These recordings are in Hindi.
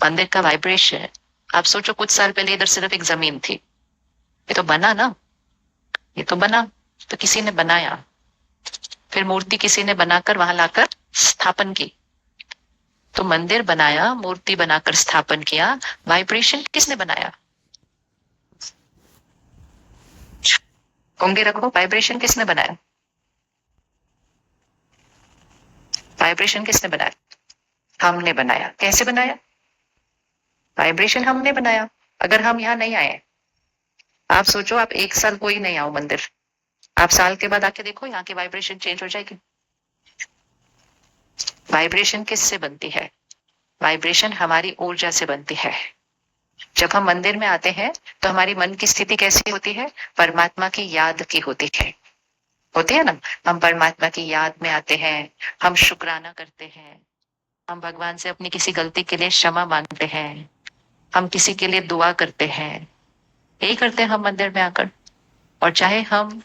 मंदिर का वाइब्रेशन। आप सोचो कुछ साल पहले इधर सिर्फ एक जमीन थी, ये तो बना ना, ये तो बना, तो किसी ने बनाया, फिर मूर्ति किसी ने बनाकर वहां लाकर स्थापन की। तो मंदिर बनाया, मूर्ति बनाकर स्थापन किया, वाइब्रेशन किसने बनाया? होंगे रखो, वाइब्रेशन किसने बनाया? वाइब्रेशन किसने बनाया? हमने बनाया। कैसे बनाया? वाइब्रेशन हमने बनाया। अगर हम यहाँ नहीं आए, आप सोचो आप एक साल कोई नहीं आओ मंदिर, आप साल के बाद आके देखो यहाँ की वाइब्रेशन चेंज हो जाएगी। वाइब्रेशन किससे बनती है? वाइब्रेशन हमारी ऊर्जा से बनती है। जब हम मंदिर में आते हैं तो हमारी मन की स्थिति कैसी होती है? परमात्मा की याद की होती है। होती है ना, हम परमात्मा की याद में आते हैं, हम शुक्राना करते हैं, हम भगवान से अपनी किसी गलती के लिए क्षमा मांगते हैं, हम किसी के लिए दुआ करते हैं। यही करते हैं हम मंदिर में आकर। और चाहे हम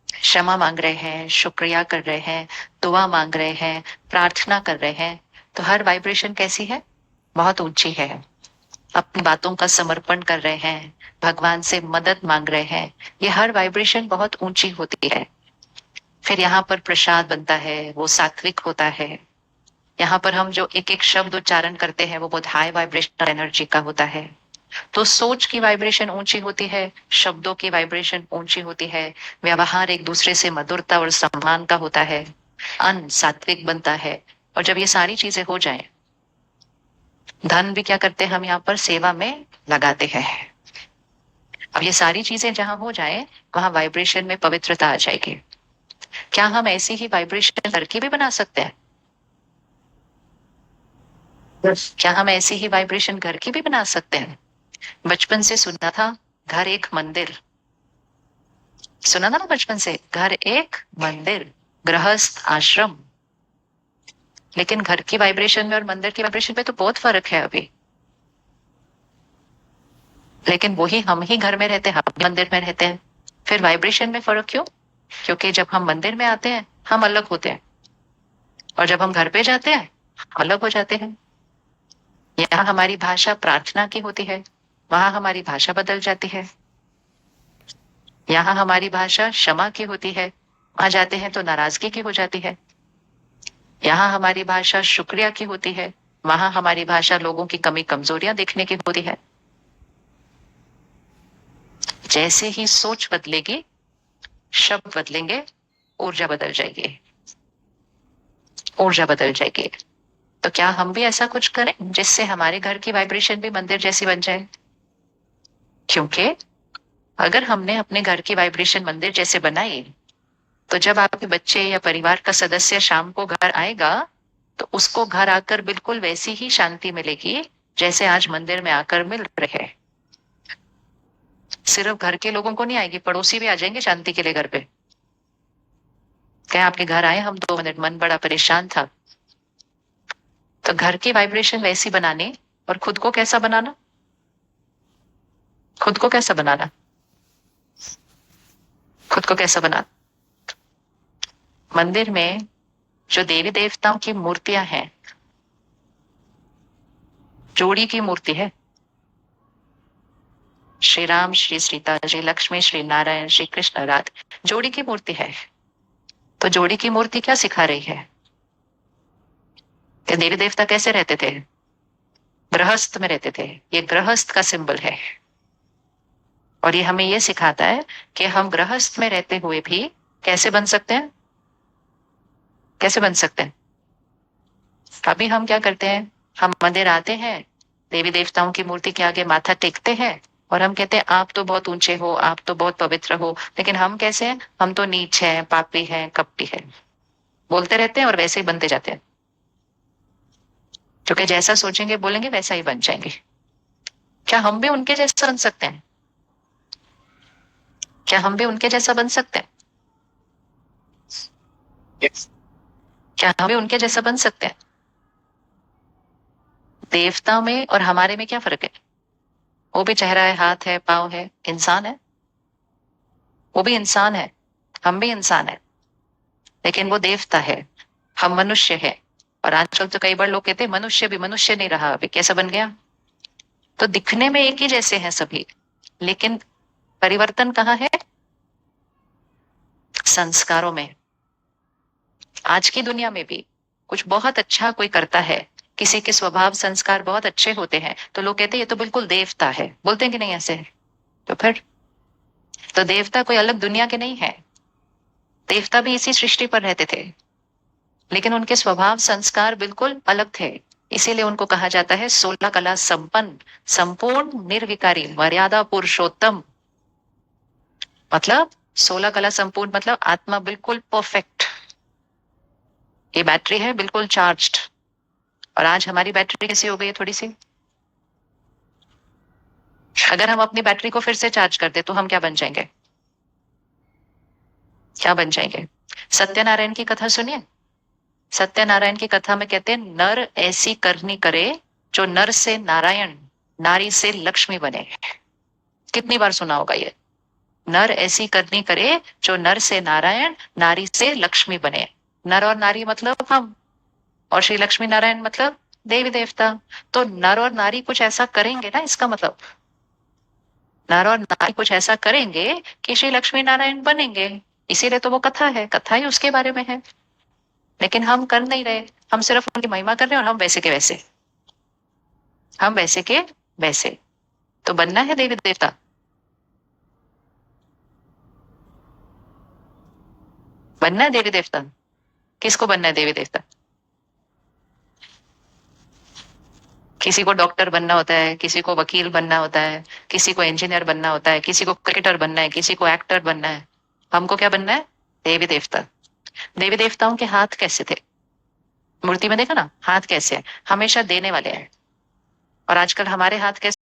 क्षमा मांग रहे हैं, शुक्रिया कर रहे हैं, दुआ मांग रहे हैं, प्रार्थना कर रहे हैं, तो हर वाइब्रेशन कैसी है? बहुत ऊंची है। अपनी बातों का समर्पण कर रहे हैं, भगवान से मदद मांग रहे हैं, ये हर वाइब्रेशन बहुत ऊंची होती है। फिर यहाँ पर प्रसाद बनता है, वो सात्विक होता है। यहाँ पर हम जो एक एक शब्द उच्चारण करते हैं वो बहुत हाई वाइब्रेशनल एनर्जी का होता है। तो सोच की वाइब्रेशन ऊंची होती है, शब्दों की वाइब्रेशन ऊंची होती है, व्यवहार एक दूसरे से मधुरता और सम्मान का होता है, अन्न सात्विक बनता है। और जब ये सारी चीजें हो जाएं, धन भी क्या करते हैं हम यहाँ पर सेवा में लगाते हैं। अब ये सारी चीजें जहां हो जाए वहां वाइब्रेशन में पवित्रता आ जाएगी। क्या हम ऐसी ही वाइब्रेशन घर की भी बना सकते हैं? क्या हम ऐसी ही वाइब्रेशन घर की भी बना सकते हैं? बचपन से सुना था घर एक मंदिर, सुना था ना बचपन से, घर एक मंदिर, गृहस्थ आश्रम। लेकिन घर की वाइब्रेशन में और मंदिर की वाइब्रेशन में तो बहुत फर्क है अभी। लेकिन वही हम ही घर में रहते हैं, हम भी मंदिर में रहते हैं, फिर वाइब्रेशन में फर्क क्यों? क्योंकि जब हम मंदिर में आते हैं हम अलग होते हैं, और जब हम घर पे जाते हैं अलग हो जाते हैं। यहाँ हमारी भाषा प्रार्थना की होती है, वहां हमारी भाषा बदल जाती है। यहाँ हमारी भाषा क्षमा की होती है, वहां जाते हैं तो नाराजगी की हो जाती है। यहाँ हमारी भाषा शुक्रिया की होती है, वहां हमारी भाषा लोगों की कमी कमजोरियां देखने की होती है। जैसे ही सोच बदलेगी, शब्द बदलेंगे, ऊर्जा बदल जाएगी, ऊर्जा बदल जाएगी। तो क्या हम भी ऐसा कुछ करें जिससे हमारे घर की वाइब्रेशन भी मंदिर जैसी बन जाए? क्योंकि अगर हमने अपने घर की वाइब्रेशन मंदिर जैसे बनाई, तो जब आपके बच्चे या परिवार का सदस्य शाम को घर आएगा तो उसको घर आकर बिल्कुल वैसी ही शांति मिलेगी जैसे आज मंदिर में आकर मिल रहे हैं। सिर्फ घर के लोगों को नहीं आएगी, पड़ोसी भी आ जाएंगे शांति के लिए घर पे। कहें आपके घर आए हम 2 मिनट, मन बड़ा परेशान था। तो घर की वाइब्रेशन वैसी बनानी, और खुद को कैसा बनाना? खुद को कैसा बनाना? खुद को कैसा बनाना? मंदिर में जो देवी देवताओं की मूर्तियां हैं, जोड़ी की मूर्ति है, श्री राम, श्री सीता, श्री लक्ष्मी, श्री नारायण, श्री कृष्ण, राधा, जोड़ी की मूर्ति है। तो जोड़ी की मूर्ति क्या सिखा रही है? कि देवी देवता कैसे रहते थे? गृहस्थ में रहते थे। ये गृहस्थ का सिंबल है, और ये हमें ये सिखाता है कि हम गृहस्थ में रहते हुए भी कैसे बन सकते हैं, कैसे बन सकते हैं। अभी हम क्या करते हैं, हम मंदिर आते हैं, देवी देवताओं की मूर्ति के आगे माथा टेकते हैं, और हम कहते हैं आप तो बहुत ऊंचे हो, आप तो बहुत पवित्र हो, लेकिन हम कैसे हैं? हम तो नीच हैं, पापी हैं, कपटी हैं। बोलते रहते हैं और वैसे ही बनते जाते हैं, क्योंकि जैसा सोचेंगे बोलेंगे वैसा ही बन जाएंगे। क्या हम भी उनके जैसा बन सकते हैं? क्या हम भी उनके जैसा बन सकते हैं? क्या हम भी उनके जैसा बन सकते हैं? देवता में और हमारे में क्या फर्क है? वो भी चेहरा है, हाथ है, पाँव है, इंसान है। वो भी इंसान है, हम भी इंसान है, लेकिन वो देवता है, हम मनुष्य है। और आजकल तो कई बार लोग कहते हैं मनुष्य भी मनुष्य नहीं रहा, अभी कैसा बन गया। तो दिखने में एक ही जैसे हैं सभी, लेकिन परिवर्तन कहाँ है? संस्कारों में। आज की दुनिया में भी कुछ बहुत अच्छा कोई करता है, किसी के स्वभाव संस्कार बहुत अच्छे होते हैं, तो लोग कहते हैं ये तो बिल्कुल देवता है, बोलते हैं कि नहीं ऐसे? तो फिर तो देवता कोई अलग दुनिया के नहीं है, देवता भी इसी सृष्टि पर रहते थे, लेकिन उनके स्वभाव संस्कार बिल्कुल अलग थे। इसीलिए उनको कहा जाता है 16 कला संपन्न, संपूर्ण निर्विकारी मर्यादा पुरुषोत्तम। मतलब 16 कला संपूर्ण मतलब आत्मा बिल्कुल परफेक्ट। ये बैटरी है बिल्कुल चार्ज्ड। और आज हमारी बैटरी कैसी हो गई है थोड़ी सी। अगर हम अपनी बैटरी को फिर से चार्ज कर दे तो हम क्या बन जाएंगे? क्या बन जाएंगे? सत्यनारायण की कथा सुनिए। सत्यनारायण की कथा में कहते हैं नर ऐसी करनी करे जो नर से नारायण, नारी से लक्ष्मी बने। कितनी बार सुना होगा ये? नर ऐसी करनी करे जो नर से नारायण, नारी से लक्ष्मी बने। नर और नारी मतलब हम, और श्री लक्ष्मी नारायण मतलब देवी देवता। तो नर और नारी कुछ ऐसा करेंगे ना, इसका मतलब नर और नारी कुछ ऐसा करेंगे कि श्री लक्ष्मी नारायण बनेंगे। इसीलिए तो वो कथा है, कथा ही उसके बारे में है। लेकिन हम कर नहीं रहे, हम सिर्फ उनकी महिमा कर रहे हैं, और हम वैसे के वैसे, हम वैसे के वैसे। तो बनना है देवी देवता, बनना है देवी देवता। किसको बनना है देवी देवता? किसी को डॉक्टर बनना होता है, किसी को वकील बनना होता है, किसी को इंजीनियर बनना होता है, किसी को क्रिकेटर बनना है, किसी को एक्टर बनना है। हमको क्या बनना है? देवी देवता। देवी देवताओं के हाथ कैसे थे? मूर्ति में देखा ना हाथ कैसे है? हमेशा देने वाले हैं। और आजकल हमारे हाथ कैसे